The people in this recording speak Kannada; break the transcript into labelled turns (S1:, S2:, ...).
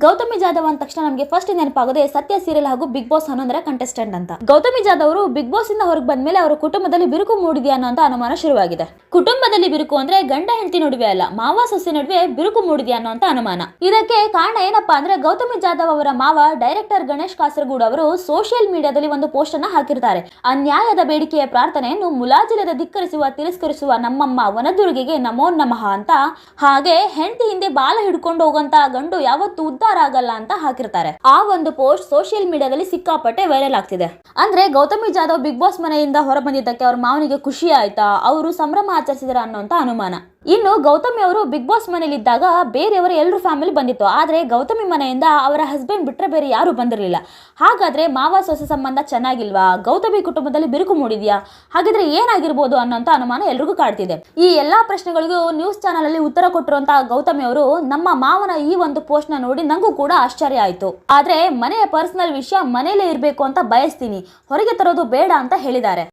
S1: ಗೌತಮಿ ಜಾಧವ್ ಅಂದ ತಕ್ಷಣ ನಮಗೆ ಫಸ್ಟ್ ನೆನಪಾಗೋದೆ ಸತ್ಯ ಸೀರಿಯಲ್ ಹಾಗೂ ಬಿಗ್ ಬಾಸ್ 11ರ ಕಂಟೆಸ್ಟೆಂಟ್ ಅಂತ. ಗೌತಮಿ ಜಾಧವ್ ಅವರು ಬಿಗ್ ಬಾಸ್ ಇಂದ ಹೊರಗೆ ಬಂದ್ಮೇಲೆ ಅವರ ಕುಟುಂಬದಲ್ಲಿ ಬಿರುಕು ಮೂಡಿದೆಯಾ ಅನ್ನೋ ಅನುಮಾನ ಶುರುವಾಗಿದೆ. ಕುಟುಂಬದಲ್ಲಿ ಬಿರುಕು ಅಂದ್ರೆ ಗಂಡ ಹೆಂಡತಿ ನಡುವೆ ಅಲ್ಲ, ಮಾವ ಸೊಸೆ ನಡುವೆ ಬಿರುಕು ಮೂಡಿದೆಯಾ ಅನ್ನೋ ಅನುಮಾನ. ಇದಕ್ಕೆ ಕಾರಣ ಏನಪ್ಪಾ ಅಂದ್ರೆ ಗೌತಮಿ ಜಾಧವ್ ಅವರ ಮಾವ ಡೈರೆಕ್ಟರ್ ಗಣೇಶ್ ಕಾಸರಗೋಡು ಅವರು ಸೋಷಿಯಲ್ ಮೀಡಿಯಾದಲ್ಲಿ ಒಂದು ಪೋಸ್ಟ್ ಅನ್ನ ಹಾಕಿರ್ತಾರೆ. ಅನ್ಯಾಯದ ಬೇಡಿಕೆಯ ಪ್ರಾರ್ಥನೆಯನ್ನು ಮುಲಾಜಿಲ್ಲದೆ ತಿರಸ್ಕರಿಸುವ ನಮ್ಮಮ್ಮ ವನದುರ್ಗಿಗೆ ನಮೋ ನಮಃ ಅಂತ. ಹಾಗೆ ಹೆಂಡತಿ ಹಿಂದೆ ಬಾಲ ಹಿಡ್ಕೊಂಡು ಹೋಗಂತ ಗಂಡು ಯಾವತ್ತು ಉದ್ಧಾರ ಆಗಲ್ಲ ಅಂತ ಹಾಕಿರ್ತಾರೆ. ಆ ಒಂದು ಪೋಸ್ಟ್ ಸೋಷಿಯಲ್ ಮೀಡಿಯಾದಲ್ಲಿ ಸಿಕ್ಕಾಪಟ್ಟೆ ವೈರಲ್ ಆಗ್ತಿದೆ. ಅಂದ್ರೆ ಗೌತಮಿ ಜಾಧವ್ ಬಿಗ್ ಬಾಸ್ ಮನೆಯಿಂದ ಹೊರ ಬಂದಿದ್ದಕ್ಕೆ ಅವ್ರ ಮಾವನಿಗೆ ಖುಷಿ ಆಯ್ತಾ, ಅವರು ಸಂಭ್ರಮ ಆಚರಿಸಿದ್ರ ಅನ್ನೋಂತ ಅನುಮಾನ. ಇನ್ನು ಗೌತಮಿ ಅವರು ಬಿಗ್ ಬಾಸ್ ಮನೇಲಿ ಇದ್ದಾಗ ಬೇರೆಯವರ ಎಲ್ಲರೂ ಫ್ಯಾಮಿಲಿ ಬಂದಿತ್ತು, ಆದ್ರೆ ಗೌತಮಿ ಮನೆಯಿಂದ ಅವರ ಹಸ್ಬೆಂಡ್ ಬಿಟ್ರೆ ಬೇರೆ ಯಾರು ಬಂದಿರಲಿಲ್ಲ. ಹಾಗಾದ್ರೆ ಮಾವ ಸೊಸೆ ಸಂಬಂಧ ಚೆನ್ನಾಗಿಲ್ವಾ, ಗೌತಮಿ ಕುಟುಂಬದಲ್ಲಿ ಬಿರುಕು ಮೂಡಿದ್ಯಾ, ಹಾಗಿದ್ರೆ ಏನಾಗಿರ್ಬೋದು ಅನ್ನೋಂತ ಅನುಮಾನ ಎಲ್ರಿಗೂ ಕಾಡ್ತಿದೆ. ಈ ಎಲ್ಲಾ ಪ್ರಶ್ನೆಗಳಿಗೂ ನ್ಯೂಸ್ ಚಾನಲ್ ಅಲ್ಲಿ ಉತ್ತರ ಕೊಟ್ಟಿರುವಂತಹ ಗೌತಮಿ ಅವರು ನಮ್ಮ ಮಾವನ ಈ ಒಂದು ಪೋಸ್ಟ್ ನ ನೋಡಿ ನಂಗೂ ಕೂಡ ಆಶ್ಚರ್ಯ ಆಯ್ತು, ಆದ್ರೆ ಮನೆಯ ಪರ್ಸನಲ್ ವಿಷಯ ಮನೇಲೇ ಇರಬೇಕು ಅಂತ ಬಯಸ್ತೀನಿ, ಹೊರಗೆ ತರೋದು ಬೇಡ ಅಂತ ಹೇಳಿದ್ದಾರೆ.